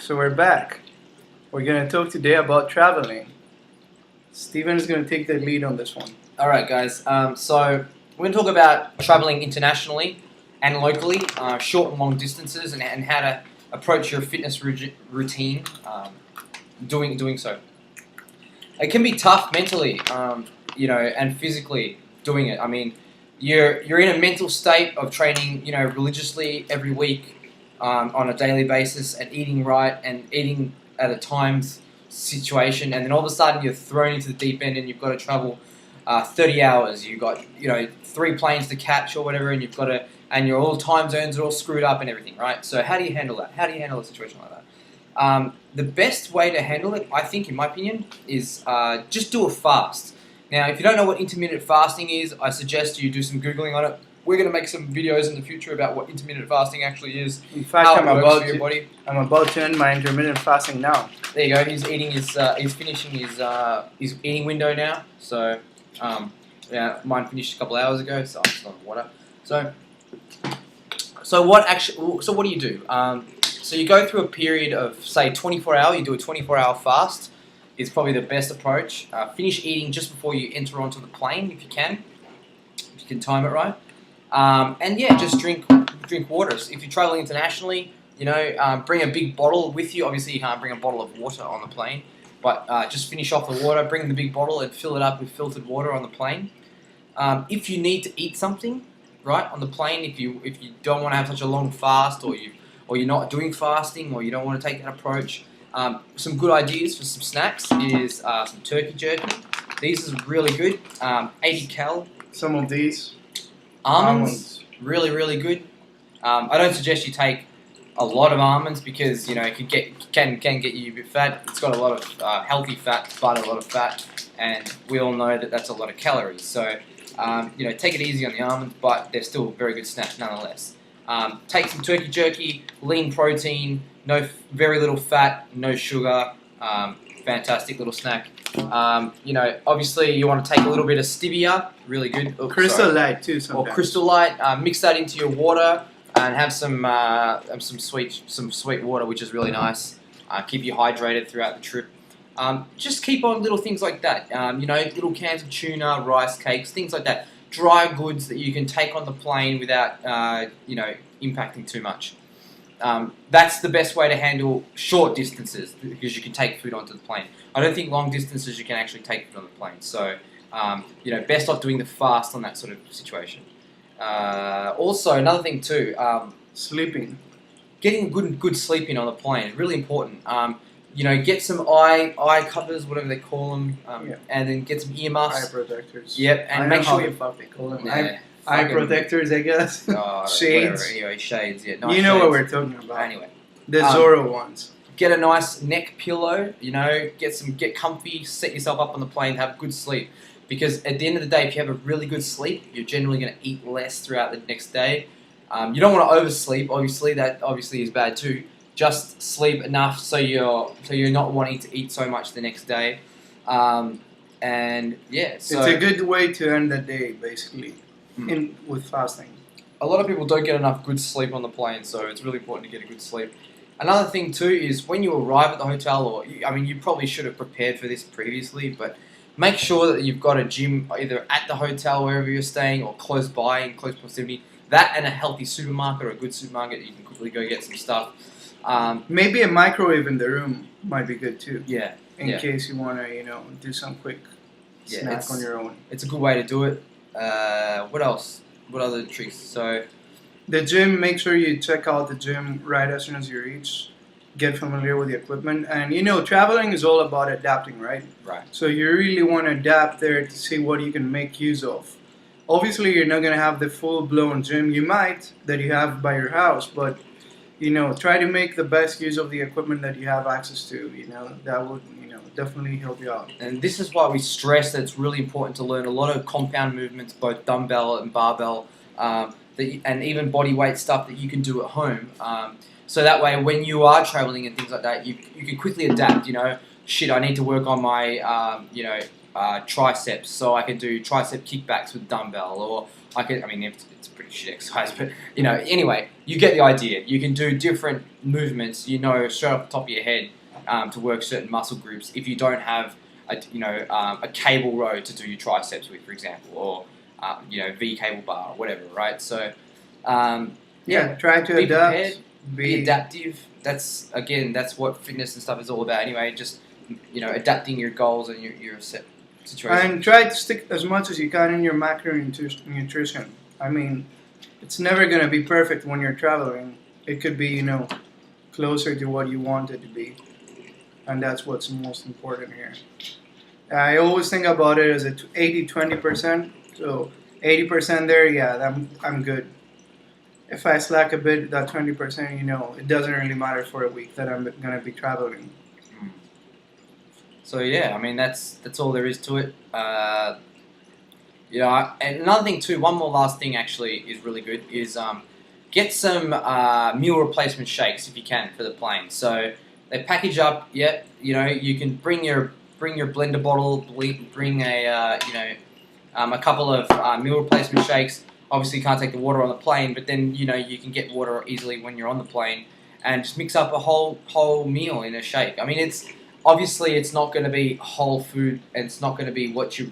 So we're back. We're going to talk today about traveling. Steven is going to take the lead on this one. All right, guys. So we're going to talk about traveling internationally and locally, short and long distances, and how to approach your fitness routine doing so. It can be tough mentally, and physically doing it. I mean, you're in a mental state of training, religiously every week on a daily basis and eating right and eating at a timed situation, and then all of a sudden you're thrown into the deep end and you've got to travel 30 hours. You've got 3 planes to catch or whatever, and you've got to, and your all time zones are all screwed up and everything, right? So how do you handle that? How do you handle a situation like that? The best way to handle it, I think, in my opinion, is just do a fast. Now, if you don't know what intermittent fasting is, I suggest you do some Googling on it. We're going to make some videos in the future about what intermittent fasting actually is. In fact, how I'm it works about for your body. I'm about to end my intermittent fasting now. There you go. He's eating his. He's finishing his eating window now. So, mine finished a couple hours ago. So I'm just on water. So what do you do? So you go through a period of, say, 24 hours. You do a 24-hour fast. It's probably the best approach. Finish eating just before you enter onto the plane, if you can time it right. And yeah, just drink water. So if you're traveling internationally, bring a big bottle with you. Obviously, you can't bring a bottle of water on the plane, but just finish off the water, bring the big bottle, and fill it up with filtered water on the plane. If you need to eat something, right, on the plane, if you don't want to have such a long fast, or you're not doing fasting, or you don't want to take that approach, some good ideas for some snacks is some turkey jerky. These is really good. 80 cal. Some of these. Almonds, really, really good. I don't suggest you take a lot of almonds because it can get you a bit fat. It's got a lot of healthy fat, but a lot of fat, and we all know that that's a lot of calories. So take it easy on the almonds, but they're still a very good snack nonetheless. Take some turkey jerky, lean protein, very little fat, no sugar. Fantastic little snack. Obviously you want to take a little bit of stevia, really good. Crystal Light too, sometimes. Or Crystal Light. Mix that into your water and have some sweet water, which is really nice. Keep you hydrated throughout the trip. Just keep on little things like that. Little cans of tuna, rice cakes, things like that. Dry goods that you can take on the plane without impacting too much. That's the best way to handle short distances because you can take food onto the plane. I don't think long distances you can actually take food on the plane. So, best off doing the fast on that sort of situation. Also, another thing too, sleeping. Getting good sleep in on the plane, really important. Get some eye covers, whatever they call them, and then get some earmuffs. Eye protectors. Yep, and make sure they call them. Yeah. Eye protectors, I guess. Shades. Whatever. Anyway, shades. Yeah, nice you know shades. what we're talking about. Anyway, the Zorro ones. Get a nice neck pillow. Get comfy. Set yourself up on the plane. Have good sleep. Because at the end of the day, if you have a really good sleep, you're generally going to eat less throughout the next day. You don't want to oversleep. Obviously, that is bad too. Just sleep enough so you're not wanting to eat so much the next day. And yeah, so it's a good way to end the day, basically. With fasting. A lot of people don't get enough good sleep on the plane, so it's really important to get a good sleep. Another thing too is when you arrive at the hotel, you probably should have prepared for this previously, but make sure that you've got a gym either at the hotel wherever you're staying or close by in close proximity. That and a healthy supermarket or a good supermarket you can quickly go get some stuff. Maybe a microwave in the room might be good too. Yeah. In case you want to, do some quick snack on your own. It's a good way to do it. What else? What other tricks? So, the gym. Make sure you check out the gym right as soon as you reach. Get familiar with the equipment, and traveling is all about adapting, right? Right. So you really want to adapt there to see what you can make use of. Obviously, you're not gonna have the full-blown gym. You might that you have by your house, but try to make the best use of the equipment that you have access to. That would definitely help you out. And this is why we stress that it's really important to learn a lot of compound movements, both dumbbell and barbell, and even body weight stuff that you can do at home. So that way, when you are traveling and things like that, you can quickly adapt. I need to work on my triceps, so I can do tricep kickbacks with dumbbell, I mean, it's pretty shit exercise, but anyway, you get the idea. You can do different movements, straight off the top of your head, to work certain muscle groups. If you don't have a cable row to do your triceps with, for example, or V cable bar or whatever, right? So, Try to be adapt. prepared, be adaptive. That's what fitness and stuff is all about. Anyway, just adapting your goals and your set situation. And try to stick as much as you can in your nutrition. I mean, it's never gonna be perfect when you're traveling. It could be closer to what you want it to be, and that's what's most important here. I always think about it as a 80-20%. So 80% there, yeah, I'm good. If I slack a bit, that 20%, it doesn't really matter for a week that I'm gonna be traveling. So I mean that's all there is to it. And another thing too, one more last thing actually is really good is get some meal replacement shakes if you can for the plane. So they package up. You can bring your blender bottle, bring a couple of meal replacement shakes. Obviously, you can't take the water on the plane, but then you can get water easily when you're on the plane, and just mix up a whole meal in a shake. I mean, it's not going to be whole food, and it's not going to be what you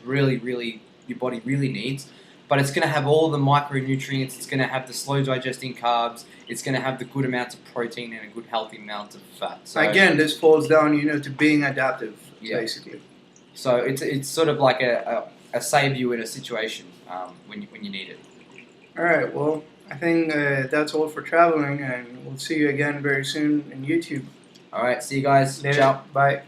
your body really needs, but it's going to have all the micronutrients. It's going to have the slow digesting carbs. It's going to have the good amounts of protein and a good healthy amount of fat. So again, this falls down, to being adaptive, basically. So it's sort of like a save you in a situation when you need it. All right. Well, I think that's all for traveling, and we'll see you again very soon in YouTube. All right. See you guys. Later. Ciao. Bye.